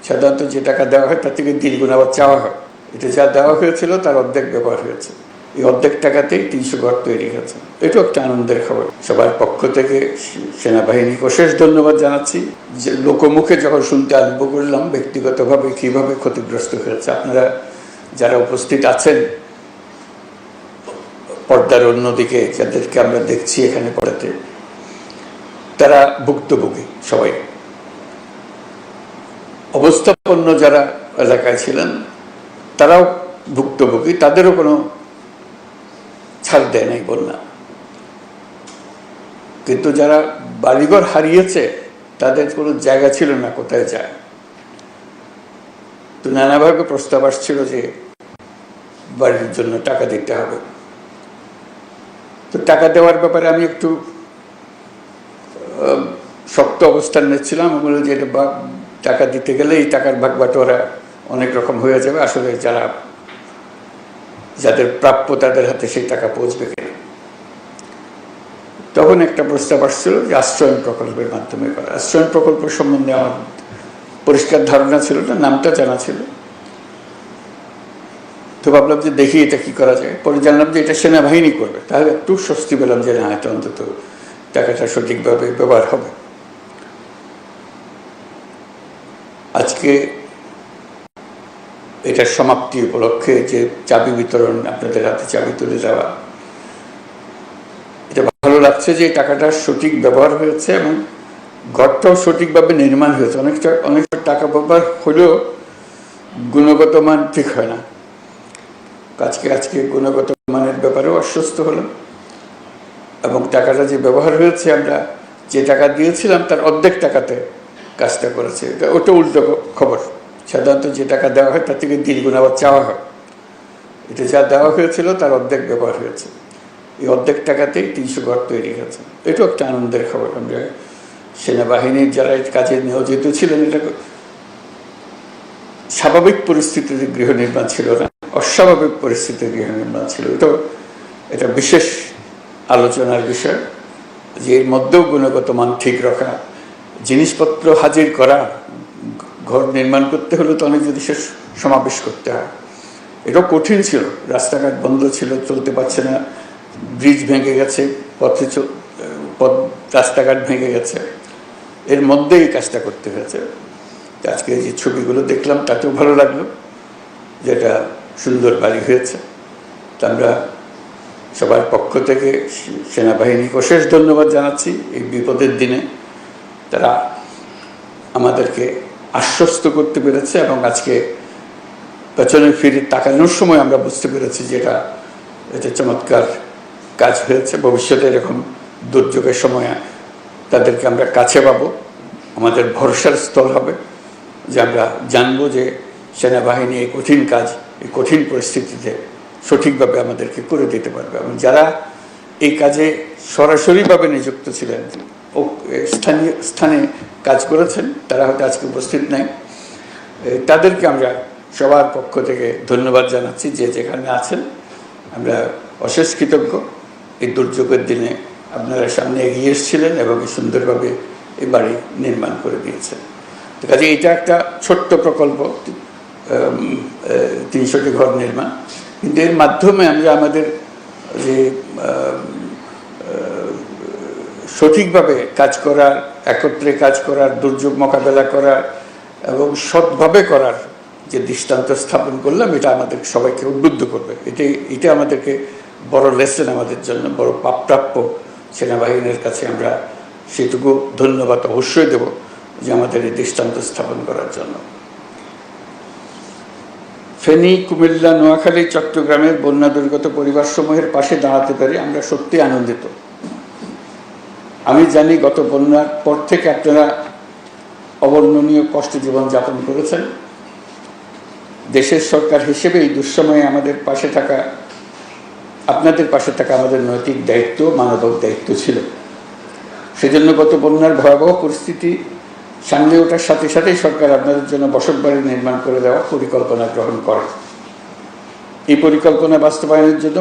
সাধারণত যে টাকা দেওয়া হয় তার থেকে দ্বিগুণ আবার চাওয়া হয়। এটা যা দেওয়া হয়েছিল তার অর্ধেক ব্যবহার হয়েছে। এই অর্ধেক টাকাতেই 300 ঘর তৈরি হয়েছে। এটাও একটা আনন্দের খবর। সবার পক্ষ থেকে সেনাবাহিনীকে অশেষ ধন্যবাদ জানাচ্ছি। যে লোকমুখে যখন শুনতে আরম্ভ করলাম ব্যক্তিগতভাবে কীভাবে ক্ষতিগ্রস্ত হয়েছে, আপনারা যারা উপস্থিত আছেন পর্দার অন্যদিকে যাদেরকে আমরা দেখছি এখানে পড়াতে, তারা ভুক্তভোগী সবাই। অবস্থাপন্ন যারা এলাকায় ছিলেন তারাও ভুক্তভোগী, তাদেরও কোনো ছাড় দেয় নাই বন্যা। কিন্তু যারা বাড়িঘর হারিয়েছে তাদের কোনো জায়গা ছিল না কোথায় যায়। তো নানাভাবে প্রস্তাব আসছিল যে বাড়ির জন্য টাকা দিতে হবে। তো টাকা দেওয়ার ব্যাপারে আমি একটু শক্ত অবস্থান নিচ্ছিলাম। বলে যে এটা টাকা দিতে গেলে এই টাকার ভাগ বাটোয়ারা অনেক রকম হয়ে যাবে, আসলে যাদের প্রাপ্য তাদের হাতে সেই টাকা পৌঁছবে কিনা। তখন একটা প্রস্তাব আসছিল যে আশ্রয়ণ প্রকল্পের মাধ্যমে করা। আশ্রয়ণ প্রকল্প সম্বন্ধে আমার পরিষ্কার ধারণা ছিল না, নামটা জানা ছিল। তো ভাবলাম যে দেখি এটা কি করা যায়। পরে জানলাম যে এটা সেনাবাহিনী করবে, তাহলে একটু স্বস্তি পেলাম যে না, এটা অন্তত টাকাটা সঠিকভাবে ব্যবহার হবে। আজকে এটার সমাপ্তি উপলক্ষে যে চাবি বিতরণ, আপনাদের হাতে চাবি তুলে দেওয়া, এটা ভালো লাগছে যে টাকাটা সঠিক ব্যবহার হয়েছে এবং ঘরটাও সঠিকভাবে নির্মাণ হয়েছে। অনেকটা টাকা ব্যবহার হলেও গুণগত মান ঠিক হয় না। আজকে গুণগত মানের ব্যাপারেও আশ্বস্ত হলাম এবং টাকাটা যে ব্যবহার হয়েছে, আমরা যে টাকা দিয়েছিলাম তার অর্ধেক টাকাতে কাজটা করেছে। ওটা উল্টো খবর। সাধারণত যে টাকা দেওয়া হয় তার থেকে দ্বিগুণ আবার চাওয়া হয়। এটা যা দেওয়া হয়েছিল তার অর্ধেক ব্যবহার হয়েছে। এই অর্ধেক টাকাতেই 300 ঘর তৈরি হয়েছে। এটাও একটা আনন্দের খবর। আমরা সেনাবাহিনীর যারা এই কাজে নিয়োজিত ছিলেন, এটা স্বাভাবিক পরিস্থিতিতে গৃহ নির্মাণ ছিল না, অস্বাভাবিক পরিস্থিতিতে গৃহ নির্মাণ ছিল। এটা বিশেষ আলোচনার বিষয় যে এর মধ্যেও গুণগত মান ঠিক রাখা, জিনিসপত্র হাজির করা। ঘর নির্মাণ করতে হলে তো অনেক জিনিসের সমাবেশ করতে হয়। এটাও কঠিন ছিল। রাস্তাঘাট বন্ধ ছিল, চলতে পারছে না, ব্রিজ ভেঙে গেছে, রাস্তাঘাট ভেঙে গেছে, এর মধ্যেই কাজটা করতে হয়েছে। আজকে যে ছবিগুলো দেখলাম তাতেও ভালো লাগলো, যেটা সুন্দর বাড়ি হয়েছে। তা আমরা সবার পক্ষ থেকে সেনাবাহিনীকে অশেষ ধন্যবাদ জানাচ্ছি। এই বিপদের দিনে তারা আমাদেরকে আশ্বস্ত করতে পেরেছে এবং আজকে পেছনে ফিরে তাকানোর সময় আমরা বুঝতে পেরেছি যে এটা চমৎকার কাজ হয়েছে। ভবিষ্যতে এরকম দুর্যোগের সময় তাদেরকে আমরা কাছে পাবো, আমাদের ভরসার স্থল হবে, যে আমরা জানবো যে সেনাবাহিনী এই কঠিন কাজ, এই কঠিন পরিস্থিতিতে সঠিকভাবে আমাদেরকে করে দিতে পারবে। এবং যারা এই কাজে সরাসরিভাবে নিযুক্ত ছিলেন, স্থানে কাজ করেছেন, তারা হয়তো আজকে উপস্থিত নাই। তাদেরকে আমরা সবার পক্ষ থেকে ধন্যবাদ জানাচ্ছি, যে যেখানে আছেন। আমরা অশেষ কৃতজ্ঞ। এই দুর্যোগের দিনে আপনারা সামনে এগিয়ে এসেছিলেন এবং সুন্দরভাবে এই বাড়ি নির্মাণ করে দিয়েছেন। তো কাজে এটা একটা ছোট্ট প্রকল্প, 300টি ঘর নির্মাণ, কিন্তু এর মাধ্যমে আমরা আমাদের যে সঠিকভাবে কাজ করার, একত্রে কাজ করার, দুর্যোগ মোকাবেলা করার এবং সৎভাবে করার যে দৃষ্টান্ত স্থাপন করলাম, এটা আমাদের সবাইকে উদ্বুদ্ধ করবে। এটা আমাদেরকে বড় লেসন, আমাদের জন্য বড় প্রাপ্য। সেনাবাহিনীর কাছে আমরা সেটুকু ধন্যবাদ অবশ্যই দেব যে আমাদের এই দৃষ্টান্ত স্থাপন করার জন্য। ফেনী, কুমিল্লা, নোয়াখালী, চট্টগ্রামের বন্যা দুর্গত পরিবারসমূহের পাশে দাঁড়াতে পেরে আমরা সত্যি আনন্দিত। আমি জানি গত বন্যার পর থেকে আপনারা অবর্ণনীয় কষ্টে জীবনযাপন করেছেন। দেশের সরকার হিসেবে এই দুঃসময়ে আমাদের পাশে থাকা, আপনাদের পাশে থাকা আমাদের নৈতিক দায়িত্ব, মানবিক দায়িত্ব ছিল। সেজন্য গত বন্যার ভয়াবহ পরিস্থিতি সামলে ওঠার সাথে সাথেই সরকার আপনাদের জন্য বসতবাড়ি নির্মাণ করে দেওয়ার পরিকল্পনা গ্রহণ করে। এই পরিকল্পনা বাস্তবায়নের জন্য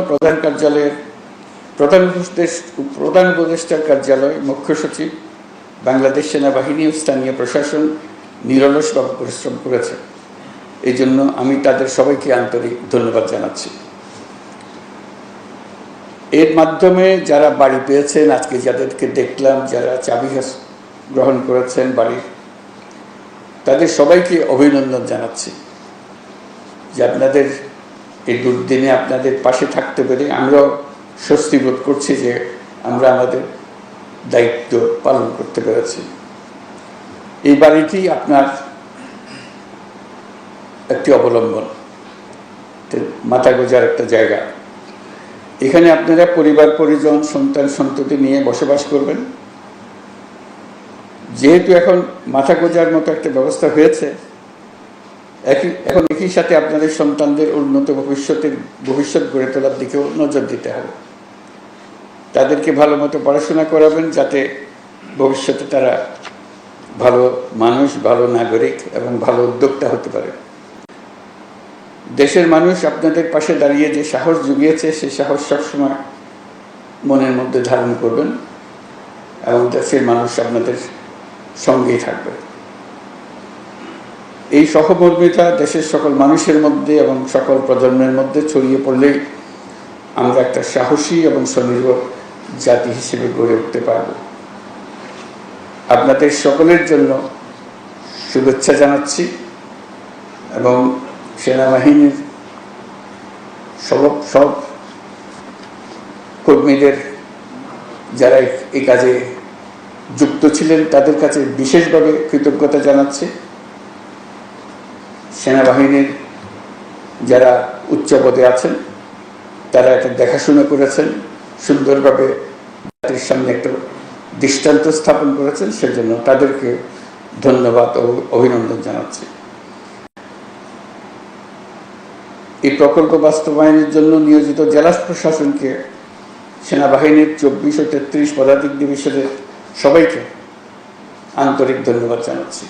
প্রধান উপদেষ্টার কার্যালয়, মুখ্য সচিব, বাংলাদেশ সেনাবাহিনী ও স্থানীয় প্রশাসন, নিরলসভাবে পরিশ্রম করেছে। এই জন্য আমি তাদের সবাইকে আন্তরিক ধন্যবাদ জানাচ্ছি। এর মাধ্যমে যারা বাড়ি পেয়েছেন, আজকে যাদেরকে দেখলাম, যারা চাবি গ্রহণ করেছেন বাড়ির, তাদের সবাইকে অভিনন্দন জানাচ্ছি যে আপনাদের এই দুর্দিনে আপনাদের পাশে থাকতে পেরে আমরাও স্বস্তি বোধ করছি যে আমরা আমাদের দায়িত্ব পালন করতে পেরেছি। এই বাড়িটি আপনার একটি অবলম্বন, মাথা গোঁজার একটা জায়গা। এখানে আপনারা পরিবার পরিজন, সন্তান সন্ততি নিয়ে বসবাস করবেন। যেহেতু এখন মাথা গোঁজার মতো একটা ব্যবস্থা হয়েছে, এখন একই সাথে আপনাদের সন্তানদের উন্নত ভবিষ্যৎ গড়ে তোলার দিকেও নজর দিতে হবে। তাদেরকে ভালো মতো পড়াশোনা করাবেন, যাতে ভবিষ্যতে তারা ভালো মানুষ, ভালো নাগরিক এবং ভালো উদ্যোক্তা হতে পারে। দেশের মানুষ আপনাদের পাশে দাঁড়িয়ে যে সাহস জুগিয়েছে, সেই সাহস সবসময় মনের মধ্যে ধারণ করবেন এবং দেশের মানুষ আপনাদের সঙ্গেই থাকবে। এই সহমর্মিতা দেশের সকল মানুষের মধ্যে এবং সকল প্রজন্মের মধ্যে ছড়িয়ে পড়লেই আমরা একটা সাহসী এবং স্বনির্ভর জাতি হিসেবে গড়ে উঠতে পারব। আপনাদের সকলের জন্য শুভেচ্ছা জানাচ্ছি এবং সেনাবাহিনীর সব কর্মীদের যারা এই কাজে যুক্ত ছিলেন তাদের কাছে বিশেষভাবে কৃতজ্ঞতা জানাচ্ছি। সেনাবাহিনীর যারা উচ্চ পদে আছেন তারা এটা দেখাশোনা করেছেন, সুন্দরভাবে জাতির সামনে একটা দৃষ্টান্ত স্থাপন করেছেন, সেজন্য তাদেরকে ধন্যবাদ ও অভিনন্দন জানাচ্ছি। এই প্রকল্প বাস্তবায়নের জন্য নিয়োজিত জেলা প্রশাসনকে, সেনাবাহিনীর 24 ও 33 পদাতিক ডিভিশনের সবাইকে আন্তরিক ধন্যবাদ জানাচ্ছি।